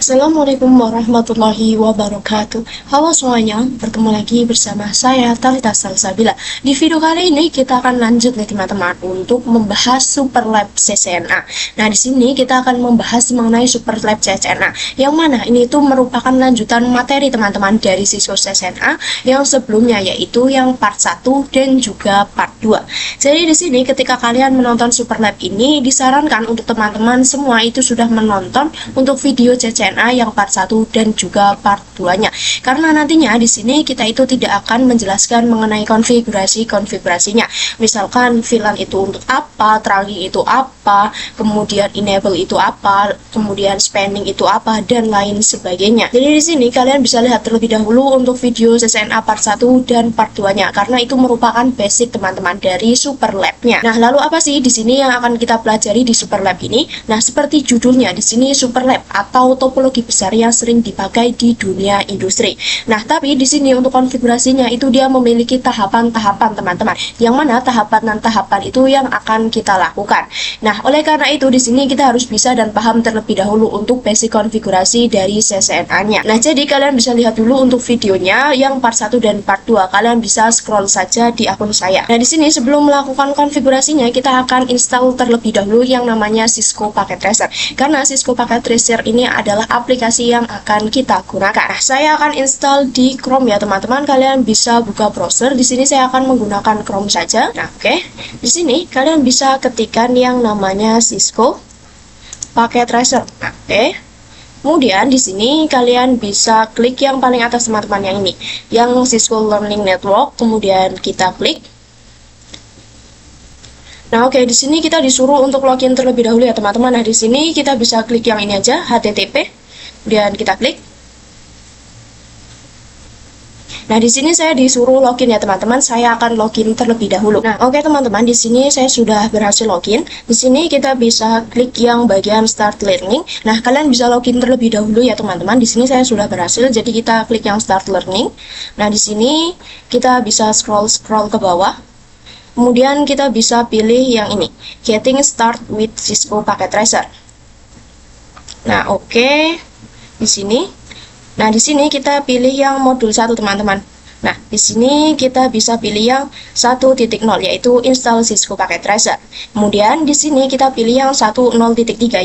Assalamualaikum warahmatullahi wabarakatuh. Halo semuanya, bertemu lagi bersama saya Talita Salsabila. Di video kali ini kita akan lanjut nih teman-teman untuk membahas Superlab CCNA. Nah, di sini kita akan membahas mengenai Superlab CCNA. Yang mana ini itu merupakan lanjutan materi teman-teman dari siswa CCNA yang sebelumnya, yaitu yang part 1 dan juga part 2. Jadi di sini ketika kalian menonton Superlab ini disarankan untuk teman-teman semua itu sudah menonton untuk video CCNA yang part 1 dan juga part 2-nya. Karena nantinya di sini kita itu tidak akan menjelaskan mengenai konfigurasinya. Misalkan VLAN itu untuk apa, tracking itu apa, kemudian enable itu apa, kemudian spanning itu apa, dan lain sebagainya. Jadi di sini kalian bisa lihat terlebih dahulu untuk video CCNA part 1 dan part 2-nya karena itu merupakan basic teman-teman dari Superlab-nya. Nah, lalu apa sih di sini yang akan kita pelajari di Superlab ini? Nah, seperti judulnya di sini Superlab atau topologi besar yang sering dipakai di dunia industri. Nah, tapi di sini untuk konfigurasinya itu dia memiliki tahapan-tahapan teman-teman. Yang mana tahapan dan tahapan itu yang akan kita lakukan. Nah, oleh karena itu di sini kita harus bisa dan paham terlebih dahulu untuk basic konfigurasi dari CCNA-nya. Nah, jadi kalian bisa lihat dulu untuk videonya yang part 1 dan part 2. Kalian bisa scroll saja di akun saya. Nah, di sini sebelum melakukan konfigurasinya kita akan install terlebih dahulu yang namanya Cisco Packet Tracer. Karena Cisco Packet Tracer ini adalah aplikasi yang akan kita gunakan. Nah, saya akan install di Chrome ya teman-teman. Kalian bisa buka browser. Di sini saya akan menggunakan Chrome saja. Nah, oke. Di sini kalian bisa ketikkan yang namanya Cisco Packet Tracer. Nah, oke. Kemudian di sini kalian bisa klik yang paling atas teman-teman yang ini, yang Cisco Learning Network. Kemudian kita klik. Nah, oke, di sini kita disuruh untuk login terlebih dahulu ya teman-teman. Nah, di sini kita bisa klik yang ini aja, HTTP. Kemudian kita klik. Nah, di sini saya disuruh login ya teman-teman. Saya akan login terlebih dahulu. Nah, oke teman-teman, di sini saya sudah berhasil login. Di sini kita bisa klik yang bagian Start Learning. Nah, kalian bisa login terlebih dahulu ya teman-teman. Di sini saya sudah berhasil. Jadi kita klik yang Start Learning. Nah, di sini kita bisa scroll ke bawah. Kemudian kita bisa pilih yang ini, Getting Start with Cisco Packet Tracer. Nah, oke. Di sini. Nah, di sini kita pilih yang modul 1 teman-teman. Nah, di sini kita bisa pilih yang 1.0 yaitu install Cisco Packet Tracer. Kemudian di sini kita pilih yang 1.0.3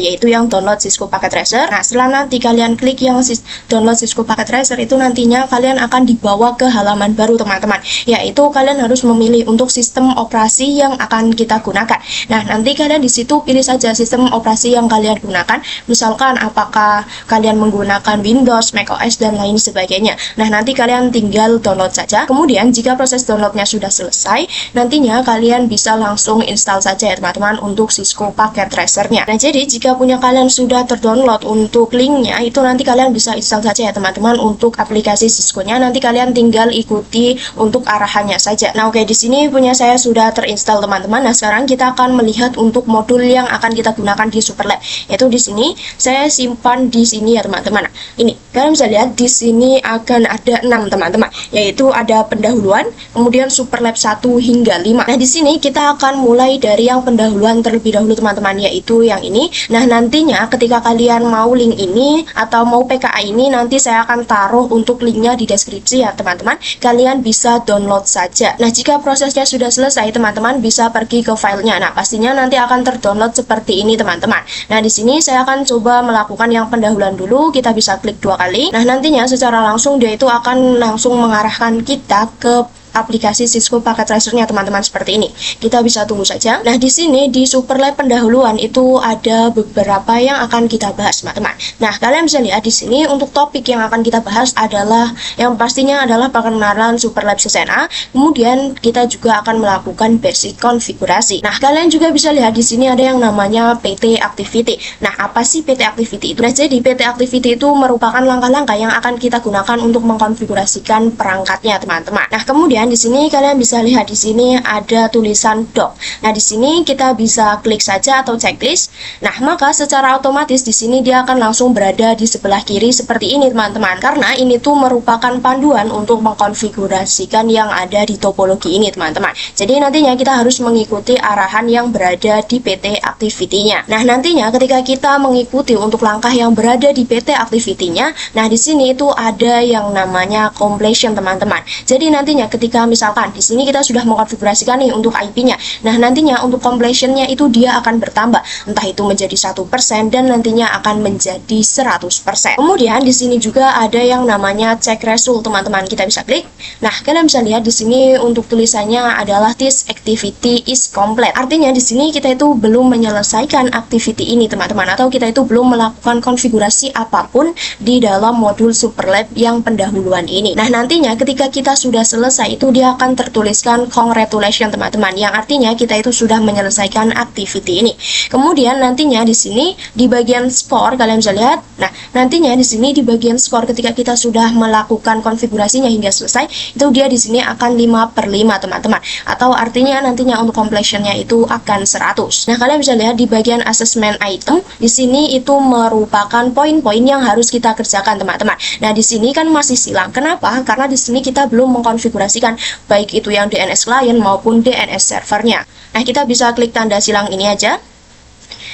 yaitu yang download Cisco Packet Tracer. Nah, setelah nanti kalian klik yang download Cisco Packet Tracer itu nantinya kalian akan dibawa ke halaman baru teman-teman. Yaitu kalian harus memilih untuk sistem operasi yang akan kita gunakan. Nah, nanti kalian di situ pilih saja sistem operasi yang kalian gunakan. Misalkan apakah kalian menggunakan Windows, macOS dan lain sebagainya. Nah, nanti kalian tinggal download saja. Kemudian jika proses downloadnya sudah selesai, nantinya kalian bisa langsung install saja ya teman-teman untuk Cisco Packet Tracer-nya. Nah, jadi jika punya kalian sudah terdownload untuk linknya, itu nanti kalian bisa install saja ya teman-teman untuk aplikasi Cisco-nya. Nanti kalian tinggal ikuti untuk arahannya saja. Nah, oke, di sini punya saya sudah terinstall teman-teman. Nah, sekarang kita akan melihat untuk modul yang akan kita gunakan di Superlab. Yaitu di sini saya simpan di sini ya teman-teman. Nah, ini kalian bisa lihat di sini akan ada 6 teman-teman. Yaitu ada pendahuluan, kemudian Superlab 1 hingga 5. Nah, di sini kita akan mulai dari yang pendahuluan terlebih dahulu teman-teman, yaitu yang ini. Nah, nantinya ketika kalian mau link ini atau mau PKA ini, nanti saya akan taruh untuk linknya di deskripsi ya teman-teman. Kalian bisa download saja. Nah, jika prosesnya sudah selesai, teman-teman bisa pergi ke filenya. Nah, pastinya nanti akan terdownload seperti ini teman-teman. Nah, di sini saya akan coba melakukan yang pendahuluan dulu. Kita bisa klik 2 kali. Nah, nantinya secara langsung dia itu akan langsung mengarahkan kita ke aplikasi Cisco Packet Tracer-nya teman-teman seperti ini. Kita bisa tunggu saja. Nah, di sini di Superlab pendahuluan itu ada beberapa yang akan kita bahas, teman-teman. Nah, kalian bisa lihat di sini untuk topik yang akan kita bahas adalah yang pastinya adalah perkenalan Superlab CCNA. Kemudian kita juga akan melakukan basic konfigurasi. Nah, kalian juga bisa lihat di sini ada yang namanya PT Activity. Nah, apa sih PT Activity itu? Nah, jadi PT Activity itu merupakan langkah-langkah yang akan kita gunakan untuk mengkonfigurasikan perangkatnya, teman-teman. Nah, kemudian Kemudian di sini kalian bisa lihat di sini ada tulisan doc. Nah, di sini kita bisa klik saja atau checklist. Nah, maka secara otomatis di sini dia akan langsung berada di sebelah kiri seperti ini teman-teman. Karena ini tuh merupakan panduan untuk mengkonfigurasikan yang ada di topologi ini teman-teman. Jadi nantinya kita harus mengikuti arahan yang berada di PT Activity-nya. Nah, nantinya ketika kita mengikuti untuk langkah yang berada di PT Activity-nya, nah di sini itu ada yang namanya completion teman-teman. Jadi nantinya ketika misalkan di sini kita sudah mengkonfigurasikan nih untuk IP-nya. Nah, nantinya untuk completion-nya itu dia akan bertambah, entah itu menjadi 1% dan nantinya akan menjadi 100%. Kemudian di sini juga ada yang namanya check result teman-teman. Kita bisa klik. Nah, kalian bisa lihat di sini untuk tulisannya adalah this activity is complete. Artinya di sini kita itu belum menyelesaikan activity ini teman-teman, atau kita itu belum melakukan konfigurasi apapun di dalam modul Superlab yang pendahuluan ini. Nah, nantinya ketika kita sudah selesai itu dia akan tertuliskan congratulations teman-teman, yang artinya kita itu sudah menyelesaikan activity ini. Kemudian nantinya di sini di bagian skor kalian bisa lihat. Nah, nantinya di sini di bagian skor ketika kita sudah melakukan konfigurasinya hingga selesai, itu dia di sini akan 5/5 teman-teman. Atau artinya nantinya untuk completion-nya itu akan 100. Nah, kalian bisa lihat di bagian assessment item, di sini itu merupakan poin-poin yang harus kita kerjakan teman-teman. Nah, di sini kan masih silang. Kenapa? Karena di sini kita belum mengkonfigurasikan baik itu yang DNS client maupun DNS servernya. Nah, kita bisa klik tanda silang ini aja.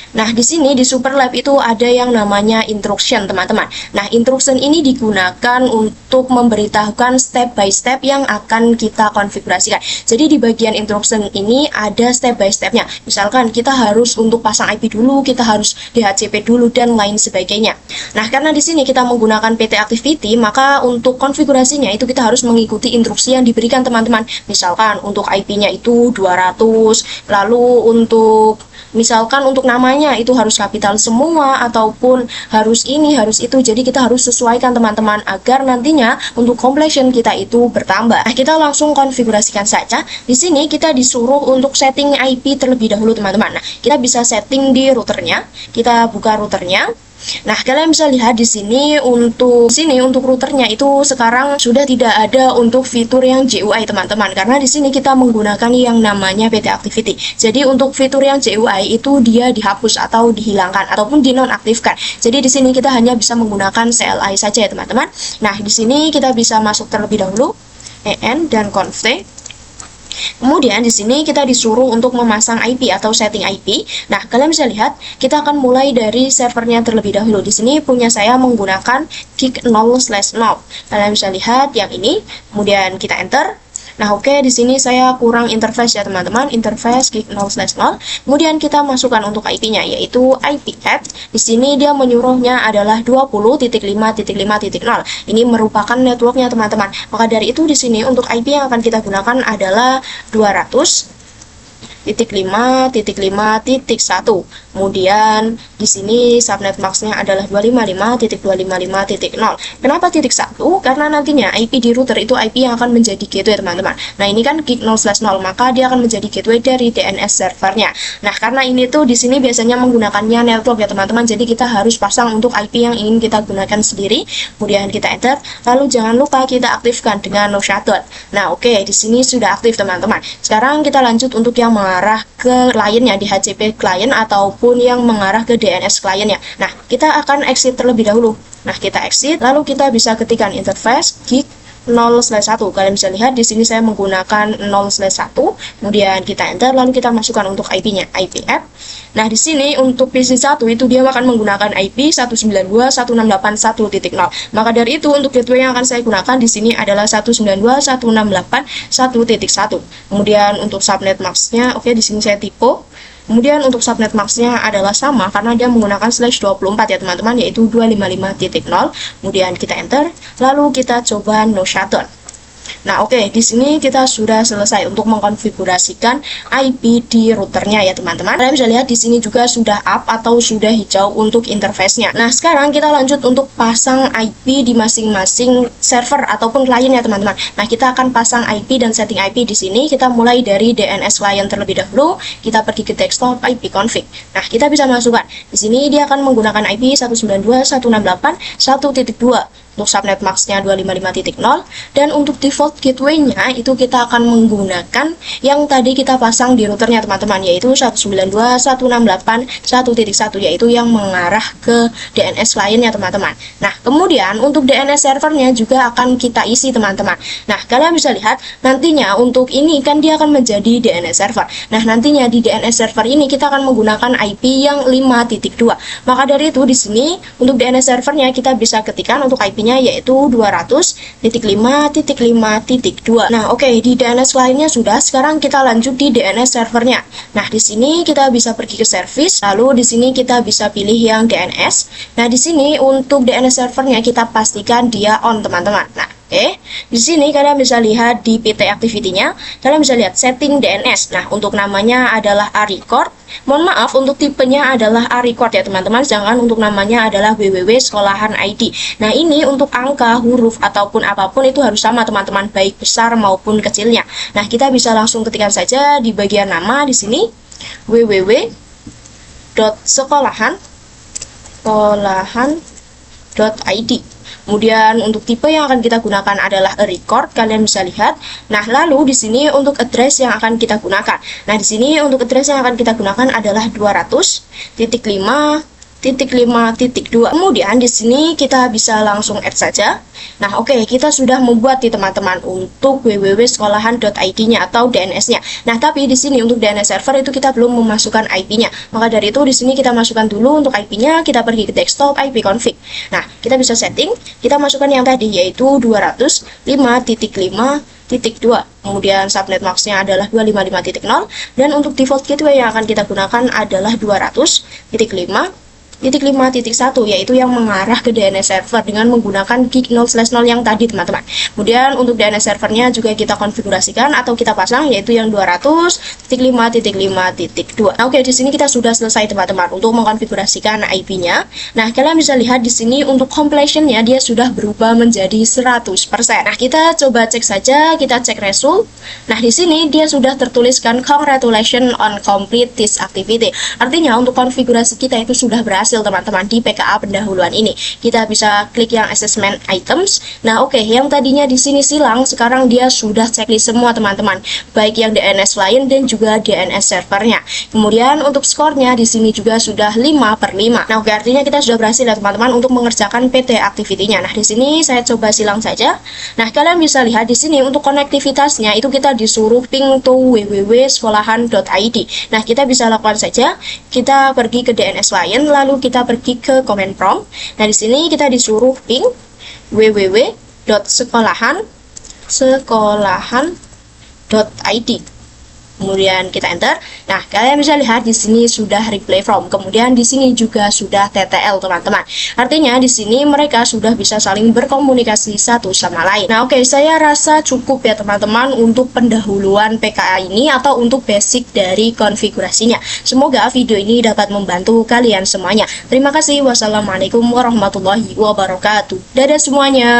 Nah, di sini di Superlab itu ada yang namanya instruction, teman-teman. Nah, instruction ini digunakan untuk memberitahukan step by step yang akan kita konfigurasikan. Jadi di bagian instruction ini ada step by stepnya. Misalkan kita harus untuk pasang IP dulu, kita harus DHCP dulu dan lain sebagainya. Nah, karena di sini kita menggunakan PT Activity, maka untuk konfigurasinya itu kita harus mengikuti instruksi yang diberikan teman-teman. Misalkan untuk IP-nya itu 200, lalu untuk misalkan untuk namanya itu harus kapital semua ataupun harus ini harus itu. Jadi kita harus sesuaikan teman-teman agar nantinya untuk completion kita itu bertambah. Nah, kita langsung konfigurasikan saja. Di sini kita disuruh untuk setting IP terlebih dahulu teman-teman. Nah, kita bisa setting di routernya. Kita buka routernya. Nah, kalian bisa lihat di sini untuk routernya itu sekarang sudah tidak ada untuk fitur yang GUI teman-teman, karena di sini kita menggunakan yang namanya PT Activity. Jadi untuk fitur yang GUI itu dia dihapus atau dihilangkan ataupun dinonaktifkan. Jadi di sini kita hanya bisa menggunakan CLI saja ya teman-teman. Nah, di sini kita bisa masuk terlebih dahulu en dan conf. Kemudian di sini kita disuruh untuk memasang IP atau setting IP. Nah, kalian bisa lihat kita akan mulai dari servernya terlebih dahulu. Di sini punya saya menggunakan gig 0/0. Kalian bisa lihat yang ini. Kemudian kita enter. Nah, oke, di sini saya kurang interface ya teman-teman, interface gig 0/0. Kemudian kita masukkan untuk IP-nya yaitu IP app. Di sini dia menyuruhnya adalah 20.5.5.0. Ini merupakan networknya teman-teman. Maka dari itu di sini untuk IP yang akan kita gunakan adalah 200.5.5.1. Kemudian di sini subnet max-nya adalah 255.255.0. Kenapa titik 1? Karena nantinya IP di router itu IP yang akan menjadi gateway teman-teman. Nah, ini kan gig 0/0, maka dia akan menjadi gateway dari DNS servernya. Nah, karena ini tuh di sini biasanya menggunakannya network ya teman-teman. Jadi kita harus pasang untuk IP yang ingin kita gunakan sendiri. Kemudian kita enter. Lalu jangan lupa kita aktifkan dengan no shutdown. Nah, oke, di sini sudah aktif teman-teman. Sekarang kita lanjut untuk yang mengarah ke kliennya di HCP client ataupun yang mengarah ke DNS kliennya. Nah, kita akan exit terlebih dahulu. Nah, kita exit, lalu kita bisa ketikkan interface gig 0/1. Kalian bisa lihat di sini saya menggunakan 0/1. Kemudian kita enter, lalu kita masukkan untuk IP-nya, IP app. Nah, di sini untuk PC 1 itu dia akan menggunakan IP 192.168.1.0. Maka dari itu untuk gateway yang akan saya gunakan di sini adalah 192.168.1.1. Kemudian untuk subnet max-nya, oke, di sini saya typo. Kemudian untuk subnet max-nya adalah sama karena dia menggunakan /24 ya teman-teman, yaitu 255.0. Kemudian kita enter, lalu kita coba no shutdown. Nah, oke, di sini kita sudah selesai untuk mengkonfigurasikan IP di routernya ya teman-teman. Kalian bisa lihat di sini juga sudah up atau sudah hijau untuk interface-nya. Nah, sekarang kita lanjut untuk pasang IP di masing-masing server ataupun klien ya teman-teman. Nah, kita akan pasang IP dan setting IP di sini. Kita mulai dari DNS client terlebih dahulu. Kita pergi ke desktop IP config. Nah, kita bisa masukkan. Di sini dia akan menggunakan IP 192.168.1.2. Untuk subnet max-nya 255.0, dan untuk default gateway-nya itu kita akan menggunakan yang tadi kita pasang di routernya teman-teman, yaitu 192.168.1.1, yaitu yang mengarah ke DNS lainnya teman-teman. Nah, kemudian untuk DNS servernya juga akan kita isi teman-teman. Nah, kalian bisa lihat nantinya untuk ini kan dia akan menjadi DNS server. Nah, nantinya di DNS server ini kita akan menggunakan IP yang 5.2. Maka dari itu di sini untuk DNS servernya kita bisa ketikkan untuk IP-nya yaitu 200.5.5.2. Nah, oke, di DNS lainnya sudah. Sekarang kita lanjut di DNS servernya. Nah, di sini kita bisa pergi ke service, lalu di sini kita bisa pilih yang DNS. Nah, di sini untuk DNS servernya kita pastikan dia on teman-teman. Nah, oke, di sini kalian bisa lihat di PT activity-nya, kalian bisa lihat setting DNS. Nah, untuk namanya adalah A-record. Mohon maaf, untuk tipenya adalah A-record ya teman-teman, sedangkan untuk namanya adalah www sekolahan ID. Nah, ini untuk angka, huruf, ataupun apapun itu harus sama teman-teman, baik besar maupun kecilnya. Nah, kita bisa langsung ketikkan saja di bagian nama di sini, www.sekolahan.id. Kemudian untuk tipe yang akan kita gunakan adalah a record, kalian bisa lihat. Nah, lalu di sini untuk address yang akan kita gunakan. Nah, di sini untuk address yang akan kita gunakan adalah 200.5.5.2. Kemudian di sini kita bisa langsung add saja. Nah, oke, kita sudah membuat di teman-teman untuk www.sekolahan.id-nya atau DNS-nya. Nah, tapi di sini untuk DNS server itu kita belum memasukkan IP-nya. Maka dari itu di sini kita masukkan dulu untuk IP-nya, kita pergi ke desktop IP config. Nah, kita bisa setting, kita masukkan yang tadi yaitu 205.5.2. Kemudian subnet max-nya adalah 255.0, dan untuk default gateway yang akan kita gunakan adalah 200.5.5.1, yaitu yang mengarah ke DNS server dengan menggunakan gig 0/0 yang tadi teman-teman. Kemudian untuk DNS servernya juga kita konfigurasikan atau kita pasang yaitu yang 200.5.5.2. Nah, oke, di sini kita sudah selesai teman-teman untuk mengkonfigurasikan IP-nya. Nah, kalian bisa lihat di sini untuk completion-nya dia sudah berubah menjadi 100%. Nah, kita coba cek saja, kita cek result. Nah, di sini dia sudah tertuliskan congratulations on complete this activity. Artinya untuk konfigurasi kita itu sudah berhasil teman-teman di PKA pendahuluan ini. Kita bisa klik yang assessment items. Nah, oke, yang tadinya di sini silang sekarang dia sudah checklist semua teman-teman, baik yang DNS lain dan juga DNS servernya. Kemudian untuk skornya di sini juga sudah 5/5. Nah, oke, artinya kita sudah berhasil ya teman-teman untuk mengerjakan PT activity-nya. Nah, di sini saya coba silang saja. Nah, kalian bisa lihat di sini untuk konektivitasnya itu kita disuruh ping to www.sekolahan.id. Nah, kita bisa lakukan saja. Kita pergi ke DNS lain, lalu kita pergi ke command prompt. Nah, di sini kita disuruh ping www.sekolahan.id. Kemudian kita enter. Nah, kalian bisa lihat di sini sudah reply from. Kemudian di sini juga sudah TTL teman-teman. Artinya di sini mereka sudah bisa saling berkomunikasi satu sama lain. Nah, oke, saya rasa cukup ya teman-teman untuk pendahuluan PKA ini atau untuk basic dari konfigurasinya. Semoga video ini dapat membantu kalian semuanya. Terima kasih. Wassalamualaikum warahmatullahi wabarakatuh. Dadah semuanya.